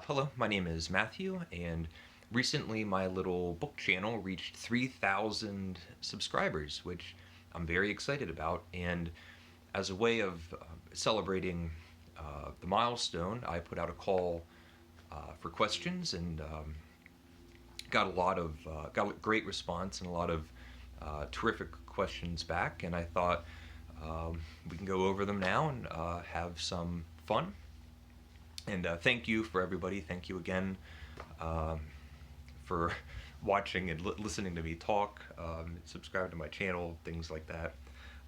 Hello, my name is Matthew, and recently my little book channel reached 3,000 subscribers, which I'm very excited about. And as a way of celebrating the milestone, I put out a call for questions and got a great response and a lot of terrific questions back. And I thought we can go over them now and have some fun. And thank you for everybody. Thank you again for watching and listening to me talk. Subscribe to my channel, things like that.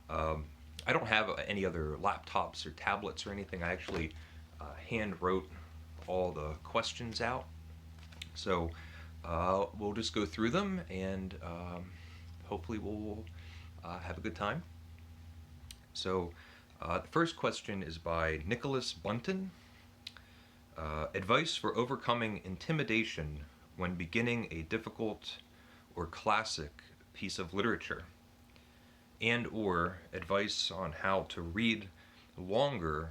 I don't have any other laptops or tablets or anything. I actually hand wrote all the questions out. So we'll just go through them and hopefully we'll have a good time. So the first question is by Nicholas Bunton. Advice for overcoming intimidation when beginning a difficult or classic piece of literature, and or advice on how to read longer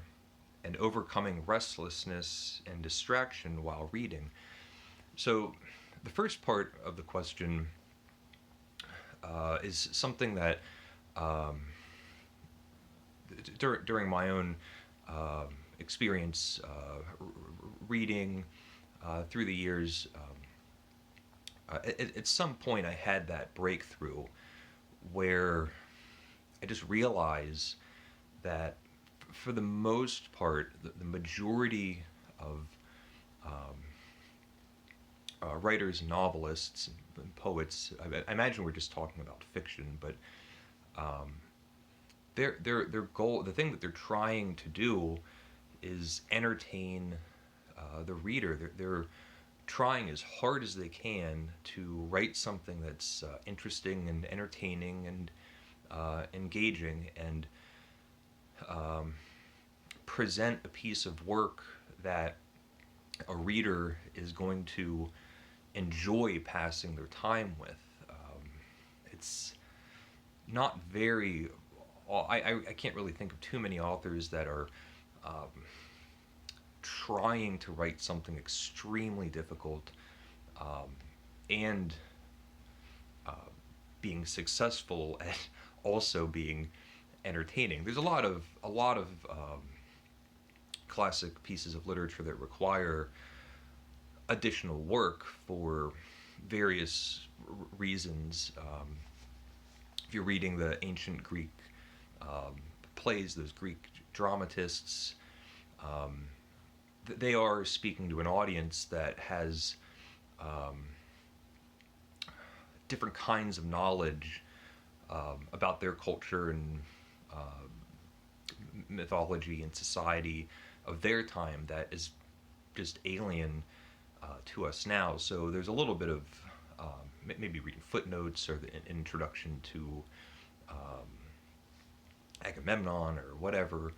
and overcoming restlessness and distraction while reading. So the first part of the question is something that during my own experience reading through the years, at some point I had that breakthrough where I just realized that for the most part, the majority of writers and novelists and poets, I imagine we're just talking about fiction, but their goal, the thing that they're trying to do is entertain the reader. They're trying as hard as they can to write something that's interesting and entertaining and engaging, and present a piece of work that a reader is going to enjoy passing their time with. It's not very... I can't really think of too many authors that are trying to write something extremely difficult and being successful at also being entertaining. There's a lot of classic pieces of literature that require additional work for various reasons. If you're reading the ancient Greek plays, those Greek dramatists, they are speaking to an audience that has different kinds of knowledge about their culture and mythology and society of their time that is just alien to us now. So there's a little bit of maybe reading footnotes or the introduction to Agamemnon or whatever,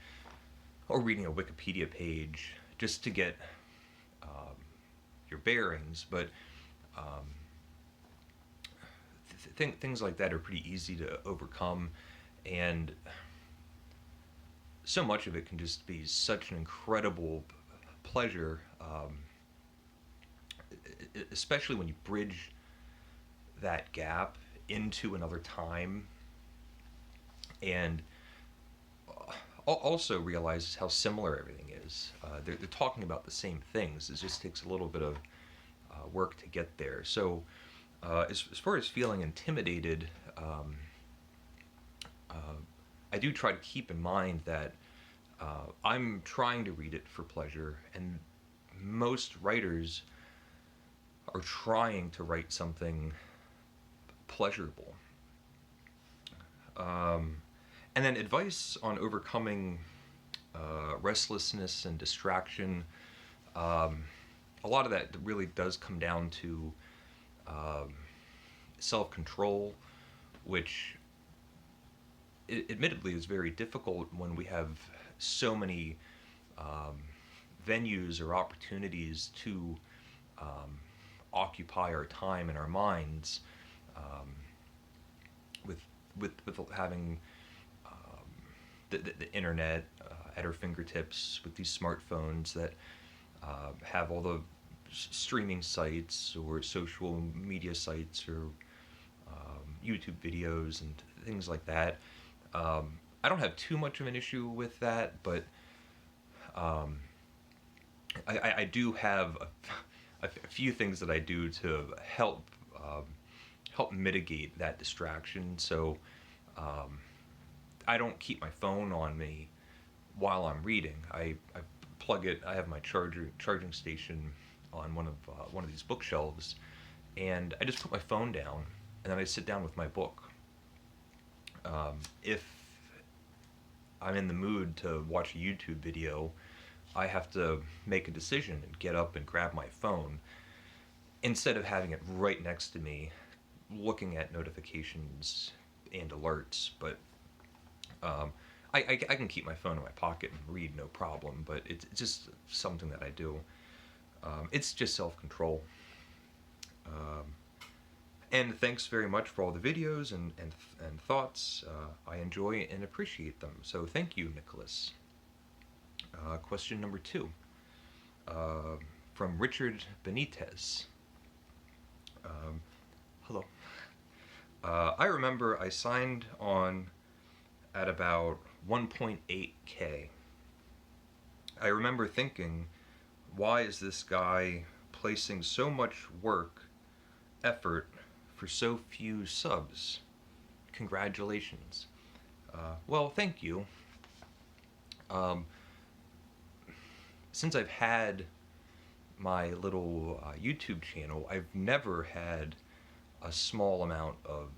or reading a Wikipedia page just to get your bearings. But things like that are pretty easy to overcome, and so much of it can just be such an incredible pleasure, especially when you bridge that gap into another time, and also realizes how similar everything is. They're talking about the same things. It just takes a little bit of work to get there. So as far as feeling intimidated, I do try to keep in mind that I'm trying to read it for pleasure, and most writers are trying to write something pleasurable. And then advice on overcoming restlessness and distraction. A lot of that really does come down to self-control, which admittedly is very difficult when we have so many venues or opportunities to occupy our time and our minds, with having the internet at our fingertips, with these smartphones that have all the streaming sites or social media sites or YouTube videos and things like that. I don't have too much of an issue with that, but um, I do have a few things that I do to help mitigate that distraction. So um, I don't keep my phone on me while I'm reading. I plug it. I have my charging station on one of these bookshelves, and I just put my phone down, and then I sit down with my book. If I'm in the mood to watch a YouTube video, I have to make a decision and get up and grab my phone instead of having it right next to me, looking at notifications and alerts. But um, I can keep my phone in my pocket and read no problem, but it's just something that I do. It's just self-control. Um, and thanks very much for all the videos and thoughts. I enjoy and appreciate them. So thank you, Nicholas. Question number 2. From Richard Benitez. Hello. I remember I signed on at about 1.8K. I remember thinking, why is this guy placing so much effort for so few subs? Congratulations. Well, thank you. Since I've had my little YouTube channel, I've never had a small amount of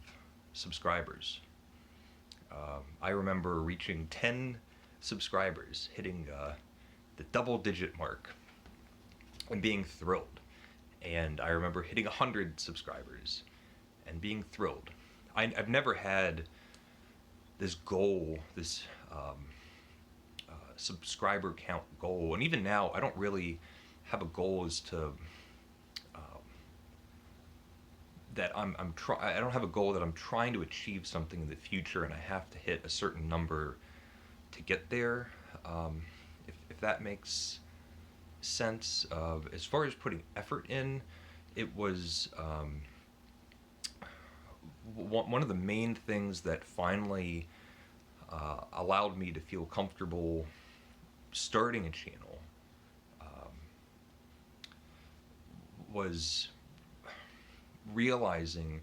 subscribers. I remember reaching 10 subscribers, hitting the double-digit mark, and being thrilled. And I remember hitting 100 subscribers and being thrilled. I've never had this goal, this subscriber count goal, and even now I don't really have a goal as to I don't have a goal that I'm trying to achieve something in the future and I have to hit a certain number to get there. If that makes sense. As far as putting effort in, it was one of the main things that finally allowed me to feel comfortable starting a channel was realizing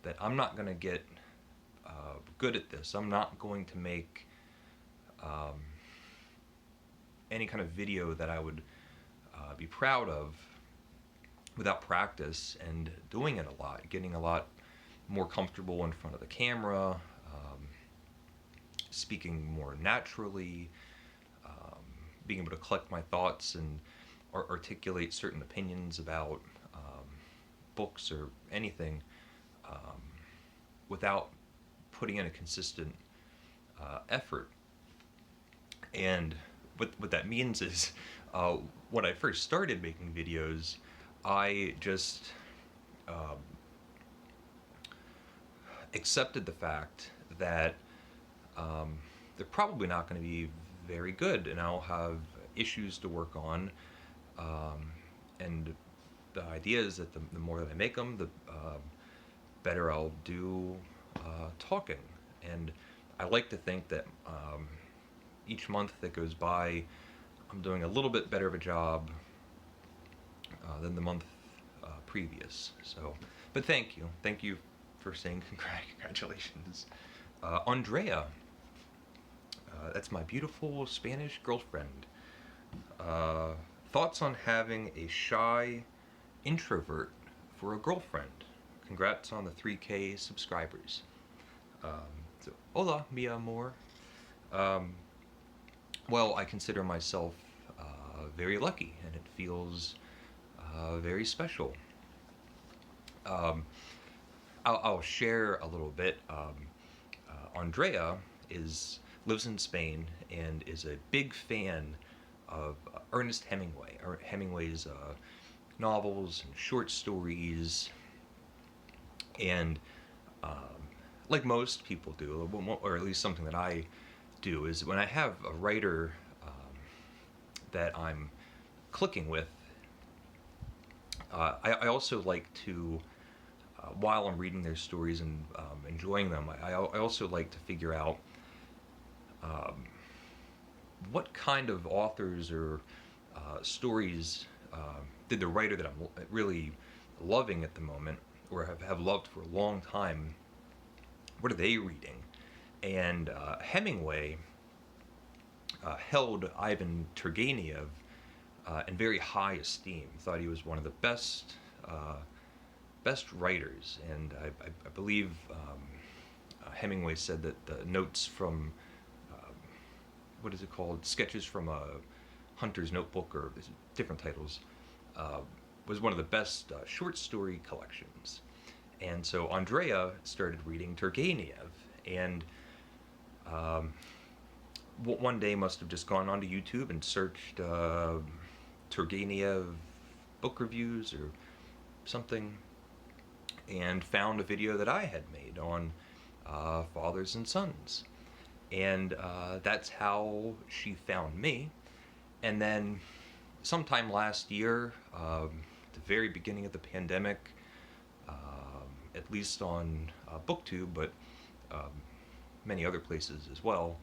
that I'm not going to get good at this. I'm not going to make any kind of video that I would be proud of without practice and doing it a lot, getting a lot more comfortable in front of the camera, speaking more naturally, being able to collect my thoughts and articulate certain opinions about books or anything without putting in a consistent effort. And what that means is when I first started making videos, I just accepted the fact that they're probably not going to be very good and I'll have issues to work on, and the idea is that the more that I make them, the better I'll do talking. And I like to think that each month that goes by, I'm doing a little bit better of a job than the month previous. So, but thank you for saying congratulations. Andrea, that's my beautiful Spanish girlfriend. Thoughts on having a shy introvert for a girlfriend? Congrats on the 3K subscribers. So, hola, mi amor. Well, I consider myself very lucky, and it feels very special. I'll share a little bit. Andrea lives in Spain and is a big fan of Ernest Hemingway, or Hemingway's novels and short stories. And like most people do, or at least something that I do, is when I have a writer that I'm clicking with, I also like to, while I'm reading their stories and enjoying them, I also like to figure out um, what kind of authors or stories did the writer that I'm really loving at the moment, or have loved for a long time, what are they reading? And Hemingway held Ivan Turgenev in very high esteem. Thought he was one of the best writers, and I believe Hemingway said that the notes from what is it called? Sketches from a Hunter's Notebook, or different titles, uh, was one of the best short story collections. And so Andrea started reading Turgenev, and um, one day must have just gone onto YouTube and searched Turgenev book reviews or something, and found a video that I had made on fathers and sons. And that's how she found me. And then sometime last year, at the very beginning of the pandemic, at least on BookTube, but um, many other places as well,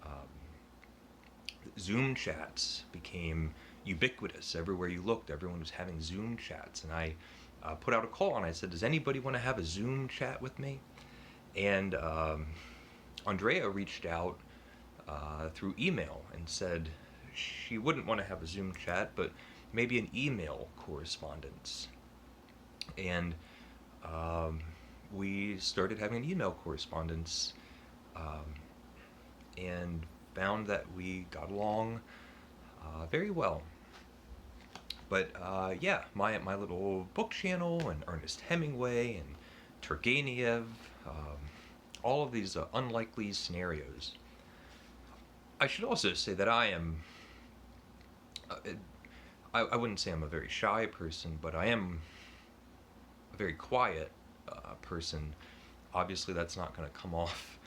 um, Zoom chats became ubiquitous. Everywhere you looked, everyone was having Zoom chats. And I put out a call and I said, does anybody want to have a Zoom chat with me? And Andrea reached out through email and said she wouldn't want to have a Zoom chat, but maybe an email correspondence. And we started having an email correspondence, um, and found that we got along very well. But yeah, my little book channel, and Ernest Hemingway and Turgenev, all of these unlikely scenarios. I should also say that I am, I wouldn't say I'm a very shy person, but I am a very quiet person. Obviously, that's not going to come off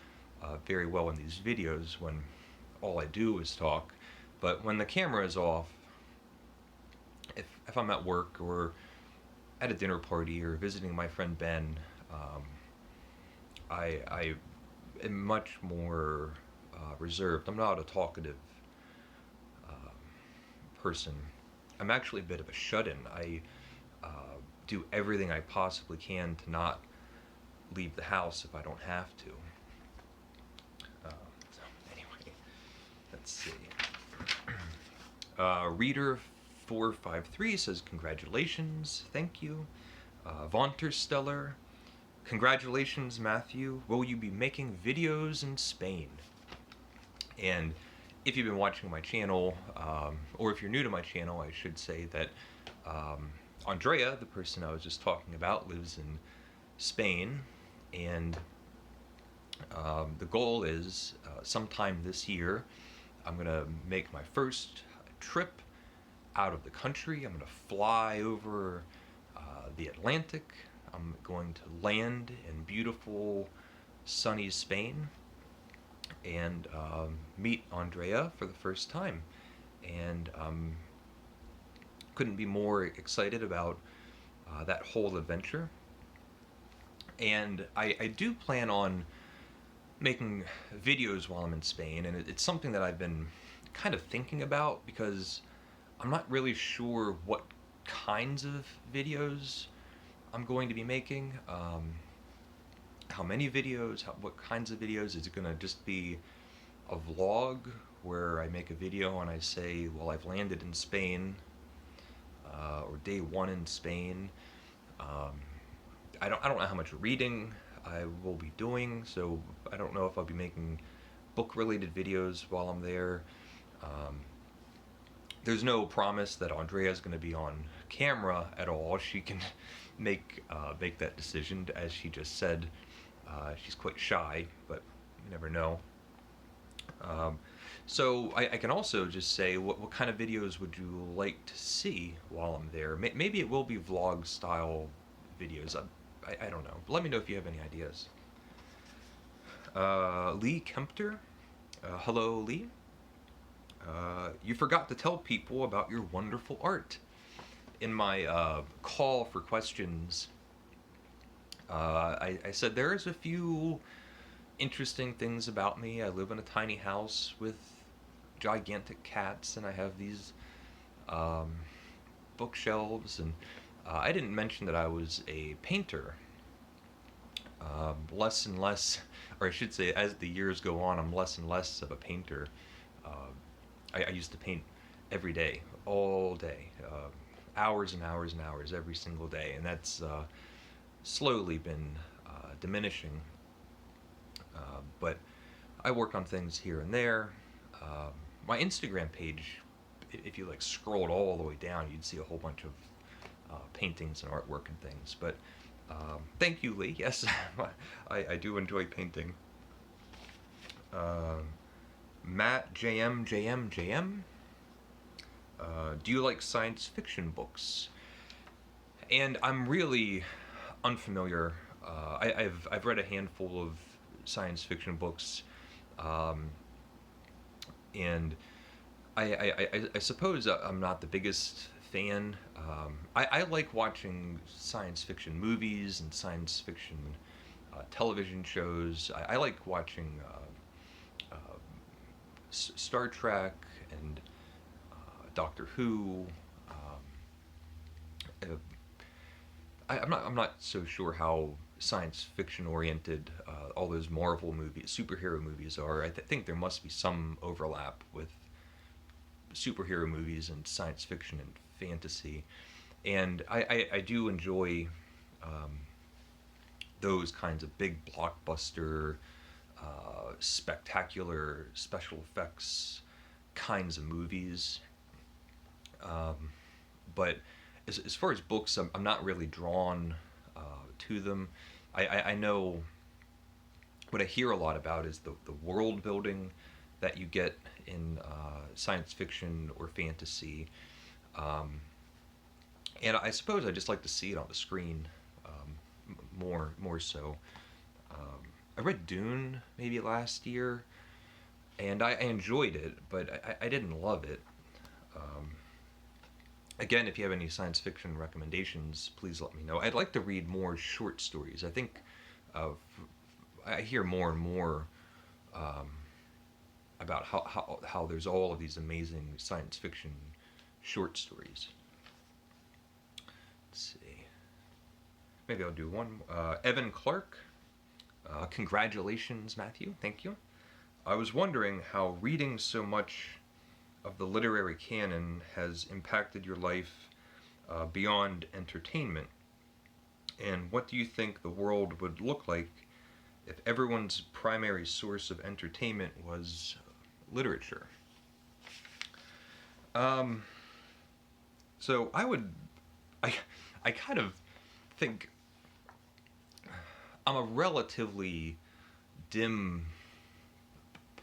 very well in these videos when all I do is talk. But when the camera is off, if I'm at work or at a dinner party or visiting my friend Ben, I am much more reserved. I'm not a talkative person. I'm actually a bit of a shut-in. I do everything I possibly can to not leave the house if I don't have to. So anyway, let's see. Reader 453 says, congratulations, thank you. Vaunterstellar, congratulations, Matthew. Will you be making videos in Spain? And if you've been watching my channel, or if you're new to my channel, I should say that Andrea, the person I was just talking about, lives in Spain, and the goal is sometime this year I'm going to make my first trip out of the country. I'm going to fly over the Atlantic. I'm going to land in beautiful, sunny Spain and meet Andrea for the first time. And couldn't be more excited about that whole adventure. And I do plan on making videos while I'm in Spain, and it's something that I've been kind of thinking about, because I'm not really sure what kinds of videos I'm going to be making. How many videos, what kinds of videos. Is it going to just be a vlog where I make a video and I say, well, I've landed in Spain, or day one in Spain. I don't know how much reading I will be doing, so I don't know if I'll be making book-related videos while I'm there. There's no promise that Andrea is going to be on camera at all. She can make that decision, as she just said. She's quite shy, but you never know. So I can also just say, what kind of videos would you like to see while I'm there? Maybe it will be vlog style videos. I don't know. Let me know if you have any ideas. Lee Kempter. Hello, Lee. You forgot to tell people about your wonderful art. in my call for questions, I said there's a few interesting things about me. I live in a tiny house with gigantic cats, and I have these um, bookshelves. And I didn't mention that I was a painter. Less and less, or I should say, as the years go on, I'm less and less of a painter. Uh, I used to paint every day, all day, hours and hours and hours every single day, and that's slowly been diminishing. But I work on things here and there. Um, my Instagram page, if you like scrolled all the way down, you'd see a whole bunch of paintings and artwork and things. But thank you, Lee. Yes, I do enjoy painting. Um Matt JM. Do you like science fiction books? And I'm really unfamiliar. I've read a handful of science fiction books, um, and I suppose I'm not the biggest fan. I like watching science fiction movies and science fiction television shows. I like watching Star Trek and Doctor Who. Uh, I'm not so sure how science fiction oriented all those Marvel movies, superhero movies are. Think there must be some overlap with superhero movies and science fiction and fantasy. And I do enjoy um, those kinds of big blockbuster, spectacular special effects kinds of movies. Um, but as far as books, I'm not really drawn to them. I know what I hear a lot about is the world building that you get in science fiction or fantasy. Um, and I suppose I just like to see it on the screen more so. I read Dune maybe last year, and I enjoyed it, but I didn't love it. Um, Again, if you have any science fiction recommendations, please let me know. I'd like to read more short stories. I think uh, I hear more and more um, about how there's all of these amazing science fiction short stories. Let's see. Maybe I'll do one. Evan Clark. Congratulations, Matthew. Thank you. I was wondering how reading so much of the literary canon has impacted your life beyond entertainment, and what do you think the world would look like if everyone's primary source of entertainment was literature? Um, so I, I kind of think I'm a relatively dim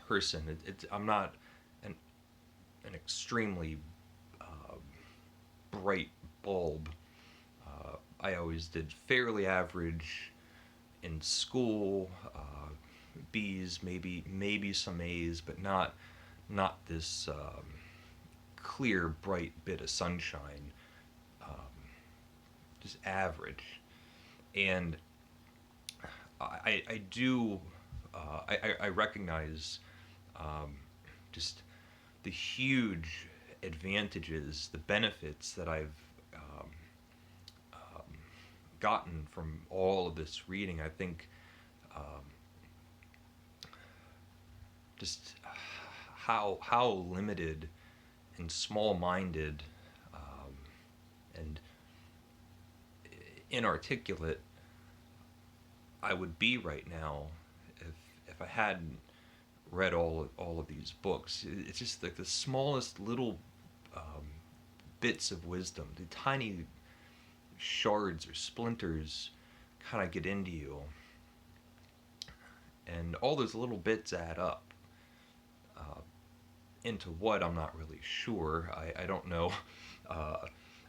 person. I'm not an an extremely uh, bright bulb. I always did fairly average in school, B's, maybe some A's, but not this clear, bright bit of sunshine. Um, just average, and I do I recognize um, just the huge advantages, the benefits that I've um, gotten from all of this reading. I think um, just how limited and small-minded and inarticulate I would be right now if I hadn't read all of these books. It's just like the smallest little um, bits of wisdom, the tiny shards or splinters, kind of get into you, and all those little bits add up uh, into what I'm not really sure. I don't know. Uh,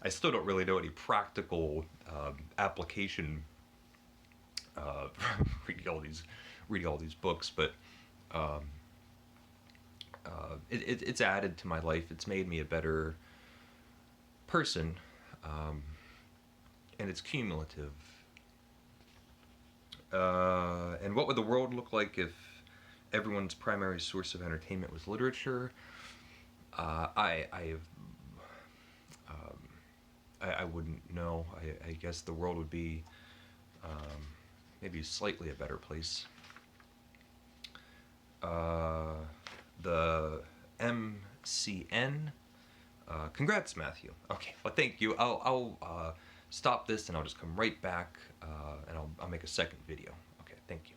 I still don't really know any practical application reading all these books, but um, it's added to my life. It's made me a better person. and it's cumulative. And what would the world look like if everyone's primary source of entertainment was literature? I wouldn't know. I guess the world would be maybe slightly a better place. The MCN. Congrats, Matthew. Okay, well, thank you. I'll stop this and I'll just come right back and I'll make a second video. Okay, thank you.